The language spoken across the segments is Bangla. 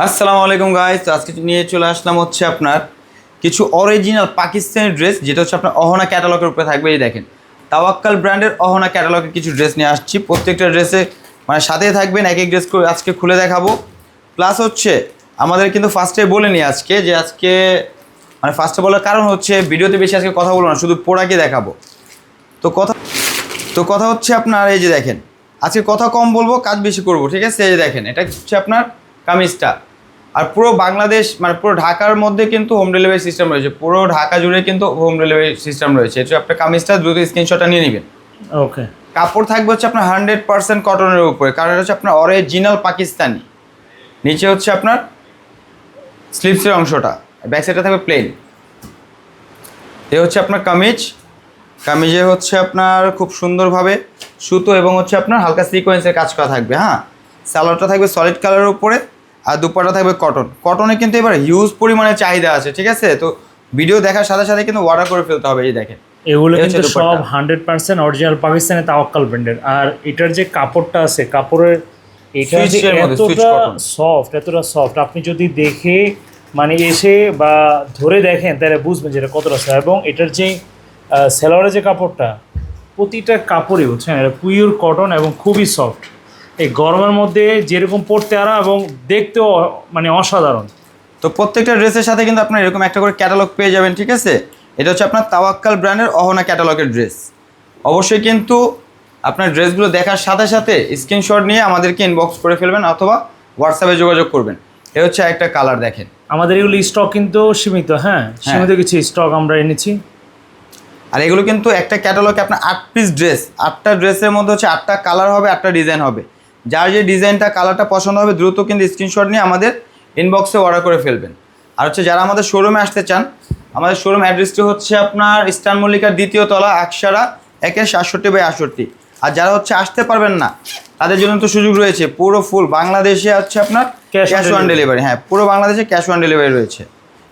আসসালামু আলাইকুম গাইস। তো আজকে নিয়ে চলে আসলাম হচ্ছে আপনার কিছু অরিজিনাল পাকিস্তানি ড্রেস, যেটা হচ্ছে আপনার অহনা ক্যাটালগের উপরে থাকবে। এই দেখেন, তাওয়াক্কাল ব্র্যান্ডের অহনা ক্যাটালগের কিছু ড্রেস নিয়ে আসছি। প্রত্যেকটা ড্রেসে মানে সাথেই থাকবেন, এক এক ড্রেস করে আজকে খুলে দেখাবো। প্লাস হচ্ছে আমাদের কিন্তু ফার্স্টে বলে নিই আজকে যে আজকে মানে ফার্স্টে বলার কারণ হচ্ছে ভিডিওতে বেশি আজকে কথা বলবো না, শুধু প্রোডাক্টই দেখাবো। তো কথা হচ্ছে আপনার এই যে দেখেন, আজকে কথা কম বলবো, কাজ বেশি করব, ঠিক আছে? এই যে দেখেন, এটা হচ্ছে আপনার কামিজটা। আর পুরো বাংলাদেশ মানে পুরো ঢাকার মধ্যে কিন্তু হোম ডেলিভারি সিস্টেম রয়েছে, পুরো ঢাকা জুড়ে কিন্তু হোম ডেলিভারি সিস্টেম রয়েছে। এটা আপনার কামিজটা দ্রুত স্ক্রিনশটটা নিয়ে নেবেন। ওকে, কাপড় থাকবে হচ্ছে আপনার 100% কটনের উপরে, কারণ এটা হচ্ছে আপনার অরিজিনাল পাকিস্তানি। নিচে হচ্ছে আপনার স্লিভসের অংশটা, ব্যাক সাইডটা থাকবে প্লেন। এ হচ্ছে আপনার কামিজে হচ্ছে আপনার খুব সুন্দরভাবে সুতো এবং হচ্ছে আপনার হালকা সিকোয়েন্সের কাজ করা থাকবে। হ্যাঁ, সালোয়ারটা থাকবে সলিড কালারের উপরে, আর দুপাট্টা থাকবে কটনে কিন্তু এবার হিউজ পরিমাণে চাহিদা আছে, ঠিক আছে? তো ভিডিও দেখার সাথে সাথে কিন্তু অর্ডার করে ফেলতে হবে। এই দেখেন, এগুলো কিন্তু সব 100% অরিজিনাল পাকিস্তানি তাওয়াক্কাল ব্র্যান্ডের। আর এটার যে কাপড়টা আছে, কাপড়ের এটা যে এতটা সফট, আপনি যদি দেখে মানে এসে বা ধরে দেখেন তাহলে বুঝবেন যে এটা কতটা সফট। এবং এটার যে সেলোয়ারের যে কাপড়টা, প্রতিটা কাপড়ই বুঝছেন এটা পিওর কটন এবং খুবই সফট। এই গরমের মধ্যে যেরকম পরতে আরাম এবং দেখতেও মানে অসাধারণ। তো প্রত্যেকটা ড্রেসের সাথে কিন্তু আপনার এরকম একটা করে ক্যাটালগ পেয়ে যাবেন, ঠিক আছে? এটা হচ্ছে আপনার তাওয়াক্কাল ব্র্যান্ডের অহনা ক্যাটালগের ড্রেস। অবশ্যই কিন্তু আপনার ড্রেসগুলো দেখার সাথে সাথে স্ক্রিনশট নিয়ে আমাদেরকে ইনবক্স করে ফেলবেন অথবা হোয়াটসঅ্যাপে যোগাযোগ করবেন। এ হচ্ছে একটা কালার দেখেন। আমাদের এগুলো স্টক কিন্তু সীমিত, সীমিত কিছু স্টক আমরা এনেছি। আর এগুলো কিন্তু একটা ক্যাটালগে আপনার 8 পিস ড্রেস, 8টা ড্রেসের মধ্যে হচ্ছে 8টা কালার হবে, 8টা ডিজাইন হবে। যার যে ডিজাইনটা কালারটা পছন্দ হবে দ্রুত কিন্তু স্ক্রিনশট নিয়ে আমাদের ইনবক্সে অর্ডার করে ফেলবেন। আর হচ্ছে যারা আমাদের শোরুমে আসতে চান, আমাদের শোরুম অ্যাড্রেসটি হচ্ছে আপনার ইস্টার্ন মল্লিকার 2য় তলা, আকসারা 1/67/68। আর যারা হচ্ছে আসতে পারবেন না তাদের জন্য তো সুযোগ রয়েছে, পুরো ফুল বাংলাদেশে হচ্ছে আপনার ক্যাশ অন ডেলিভারি। হ্যাঁ, পুরো বাংলাদেশে ক্যাশ অন ডেলিভারি রয়েছে।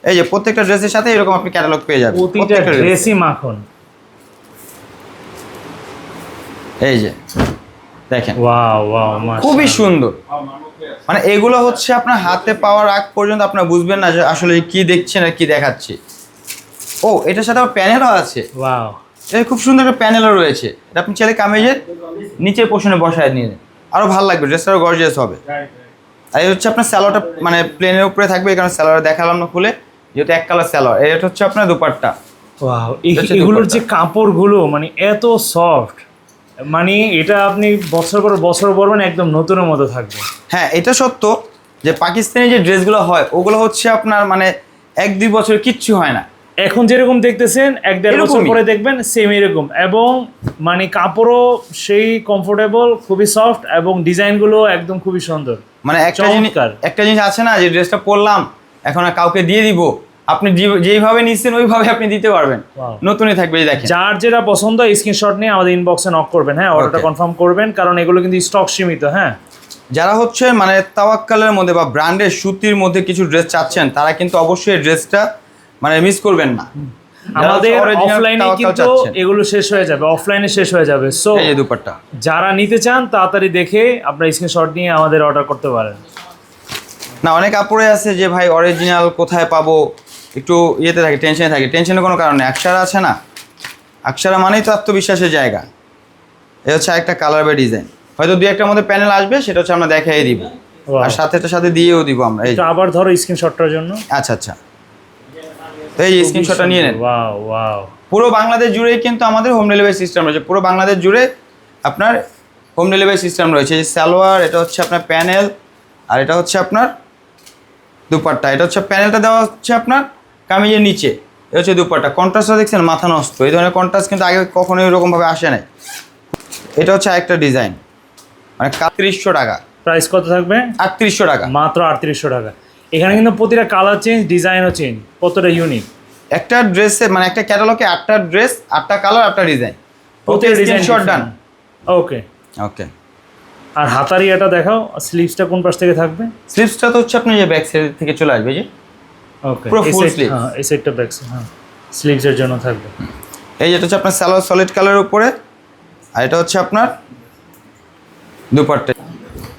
এই যে প্রত্যেকটা ড্রেসের সাথে এরকম আপনি ক্যাটালগ পেয়ে যাবেন, প্রত্যেকটা ড্রেসই মাখন। এই যে দেখেন, ওয়াও ওয়াও, খুবই সুন্দর। মানে এগুলো হচ্ছে আপনার হাতে পাওয়ার আগ পর্যন্ত আপনার বুঝবেন না যে আসলে কি দেখছেন আর কি দেখাচ্ছি। ও, এটার সাথে আবার প্যানেলও আছে। ওয়াও, এটা খুব সুন্দর একটা প্যানেলও রয়েছে। এটা আপনি চাইলে কামিজের নিচের পোর্শনে বসায় নিয়ে নেন, আরও ভালো লাগবে, ড্রেসটাও গর্জিয়াস হবে। আর এই হচ্ছে আপনার স্যালোয়ারটা মানে প্লেনের উপরে থাকবে, এই কারণে স্যালোয়ার দেখালাম না খুলে, যেহেতু এক কালার স্যালোয়ার। এটা হচ্ছে আপনার দুপাট্টা। ওয়াও, এগুলোর যে কাপড়গুলো মানে এত সফট, মানে এটা আপনি বছর পর বছর পরবেন, একদম নতুনের মতো থাকবে। হ্যাঁ, এটা সত্য যে পাকিস্তানি যে ড্রেসগুলো হয় ওগুলো হচ্ছে আপনার মানে 1-2 বছর কিচ্ছু হয় না। এখন যেরকম দেখতেছেন 1-1.5 বছর পরে দেখবেন সেম এরকম। এবং মানে কাপড়ও সেই কমফোর্টেবল, খুবই সফট, এবং ডিজাইনগুলো একদম খুবই সুন্দর। মানে একটা জিনিস আছে না, যে ড্রেসটা পরলাম এখন আর কাউকে দিয়ে দিব, আপনি যেইভাবে নিচ্ছেন ওইভাবে আপনি দিতে পারবেন, নতুনই থাকবে। দেখেন, যার যেটা পছন্দ স্ক্রিনশট নিয়ে আমাদের ইনবক্সে নক করবেন। হ্যাঁ, অর্ডারটা কনফার্ম করবেন, কারণ এগুলো কিন্তু স্টক সীমিত। হ্যাঁ, যারা হচ্ছে মানে তাওয়াক্কালের মধ্যে বা ব্র্যান্ডের সুতির মধ্যে কিছু ড্রেস চাচ্ছেন তারা কিন্তু অবশ্যই ড্রেসটা মানে মিস করবেন না। আমাদের অফলাইনে কিন্তু এগুলো শেষ হয়ে যাবে, অফলাইনে শেষ হয়ে যাবে। সো এই যে দুপাট্টা, যারা নিতে চান তাড়াতাড়ি দেখে আপনারা স্ক্রিনশট নিয়ে আমাদের অর্ডার করতে পারেন। না, অনেক কাপড়ে আছে যে ভাই অরিজিনাল কোথায় পাবো, একটু ইয়েতে থাকে, টেনশনে থাকে। টেনশনের কোনো কারণ নেই, আকসারা আছে না, আকসারা মানেই তো আত্মবিশ্বাসের জায়গা। এ হচ্ছে একটা কালার বা ডিজাইন, হয়তো 2-1টার মধ্যে প্যানেল আসবে, সেটা হচ্ছে আমরা দেখাই দিব, আর সাথে দিয়েও দিব আমরা। এই আবার ধরো স্ক্রিনশটটার জন্য। আচ্ছা, তো এই স্ক্রিনশটটা নিয়ে নেন। ওয়াও ওয়াও, পুরো বাংলাদেশ জুড়েই কিন্তু আমাদের হোম ডেলিভারি সিস্টেম রয়েছে, পুরো বাংলাদেশ জুড়ে আপনার হোম ডেলিভারি সিস্টেম রয়েছে। এই সালোয়ার, এটা হচ্ছে আপনার প্যানেল, আর এটা হচ্ছে আপনার দুপাট্টা। এটা হচ্ছে প্যানেলটা দেওয়া হচ্ছে আপনার কামিজের নিচে, এটা হচ্ছে দুপাট্টা। কন্ট্রাস্টটা দেখছেন, মাথা নষ্ট। এই ধরনের কন্ট্রাস্ট কিন্তু আগে কখনো এরকমভাবে আসে নাই। এটা হচ্ছে আরেকটা ডিজাইন, মানে ৩৮০০ টাকা। প্রাইস কত থাকবে? ৩৮০০ টাকা, মাত্র ৩৮০০ টাকা। এখানে কিন্তু প্রতিটা কালার চেঞ্জ, ডিজাইনও চেঞ্জ, কতটা ইউনিক। একটা ড্রেসে মানে একটা ক্যাটালগে 8টা ড্রেস, 8টা কালার, 8টা ডিজাইন, প্রতিটা ডিজাইন শর্ট ডান। ওকে। আর আর হাতারি এটা দেখাও, স্লিভসটা কোন পাশ থেকে থাকবে? স্লিভসটা তো হচ্ছে আপনি যে ব্যাক সাইড থেকে চলে আসবে, যে ওকে, পুরো ফুল স্লিভ। হ্যাঁ, এই সাইডটা ব্যাক সাইড, হ্যাঁ, স্লিভসের জন্য থাকবে। এই যেটা হচ্ছে আপনার সালোয়ার সলিড কালারের উপরে, আর এটা হচ্ছে আপনার দুপাট্টা।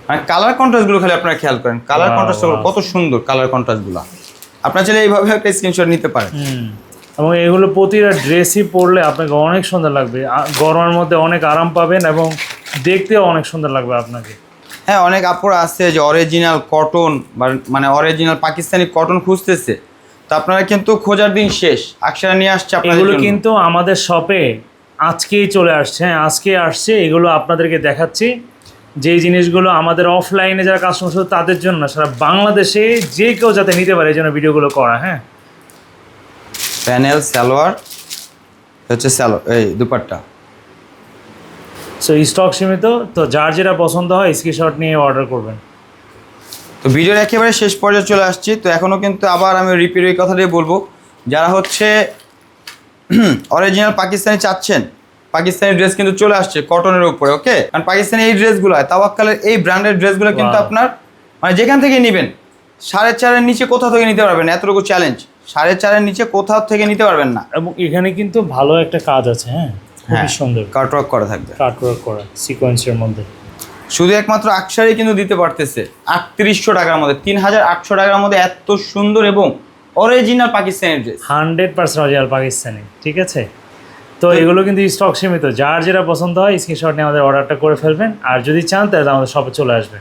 মানে কালার কন্ট্রাস্টগুলো খালি আপনারা খেয়াল করেন, কালার কন্ট্রাস্টগুলো কত সুন্দর, কালার কন্ট্রাস্টগুলো আপনারা চাইলে এইভাবে একটা স্ক্রিনশট নিতে পারেন। এবং এগুলো প্রতিটা ড্রেসই পরলে আপনাকে অনেক সুন্দর লাগবে, গরমের মধ্যে অনেক আরাম পাবেন এবং দেখতেও অনেক সুন্দর লাগবে আপনাকে। হ্যাঁ, অনেক আপুরা আছে যে অরিজিনাল কটন বা মানে অরিজিনাল পাকিস্তানি কটন খুঁজতেছে, তো আপনারা কিন্তু খোঁজার দিন শেষ, আকশারা নিয়ে আসছে আপনাদের এগুলো জন্য। কিন্তু আমাদের শপে আজকেই চলে আসছে, হ্যাঁ আজকে আসছে, এগুলো আপনাদেরকে দেখাচ্ছি। যেই জিনিসগুলো আমাদের অফলাইনে যারা কাস্টমার শুধু তাদের জন্য, সারা বাংলাদেশে যে কেউ যাতে নিতে পারে এই জন্য ভিডিওগুলো করা। হ্যাঁ, প্যানেল সালোয়ার হচ্ছে এই দুপাট্টা। সো স্টক সীমিত, তো যার যেটা পছন্দ হয় স্ক্রিনশট নিয়ে অর্ডার করবেন। তো ভিডিওর একেবারে শেষ পর্যায়ে চলে আসছি, তো এখনও কিন্তু আবার আমি রিপিট ওই কথাটাই বলবো, যারা হচ্ছে অরিজিনাল পাকিস্তানি চাচ্ছেন, পাকিস্তানি ড্রেস কিন্তু চলে আসছে কটনের উপরে, ওকে? কারণ পাকিস্তানি এই ড্রেসগুলো তাওয়াক্কালের এই ব্র্যান্ডের ড্রেসগুলো কিন্তু আপনার মানে যেখান থেকে নেবেন 4.5-এর নিচে কোথাও থেকে নিতে পারবেন না, এতটুকু চ্যালেঞ্জ, 4.5-এর নিচে কোথাও থেকে নিতে পারবেন না। এবং এখানে কিন্তু ভালো একটা কাজ আছে, হ্যাঁ খুবই সুন্দর কাটওয়ার্ক করা থাকবে, কাটওয়ার্ক করা সিকোয়েন্সের মধ্যে। শুধু একমাত্র আকশারই কিন্তু দিতে পারতেছে 3800 টাকার মধ্যে, 3800 টাকার মধ্যে এত সুন্দর এবং original Pakistani dress, 100% original Pakistani, ঠিক আছে? তো এগুলো কিন্তু স্টক সীমিত, যার যেটা পছন্দ হয় স্ক্রিনশট নিয়ে আমাদের অর্ডারটা করে ফেলবেন, আর যদি চান তাহলে আমাদের শপে চলে আসবে।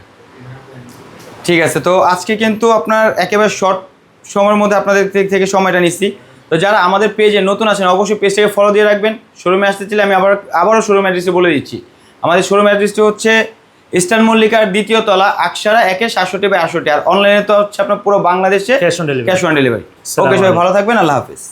ঠিক আছে। তো আজকে কিন্তু আপনার একেবারে শর্ট সময়ের মধ্যে আপনাদের থেকে সময়টা নিচ্ছি। তো যারা আমাদের পেজে নতুন আছেন অবশ্যই পেজটাকে ফলো দিয়ে রাখবেন। শোরুমে আসতে চাইলে আমি আবারও শোরুম অ্যাড্রেসটি বলে দিচ্ছি। আমাদের শোরুম অ্যাড্রেসটি হচ্ছে ইস্টার্ন মল্লিকার 2য় তলা, আকশারা 1/67/68। আর অনলাইনে তো হচ্ছে আপনার পুরো বাংলাদেশে cash on delivery. Cash on delivery. Okay, সবাই ভালো থাকবেন, আল্লাহ হাফিজ।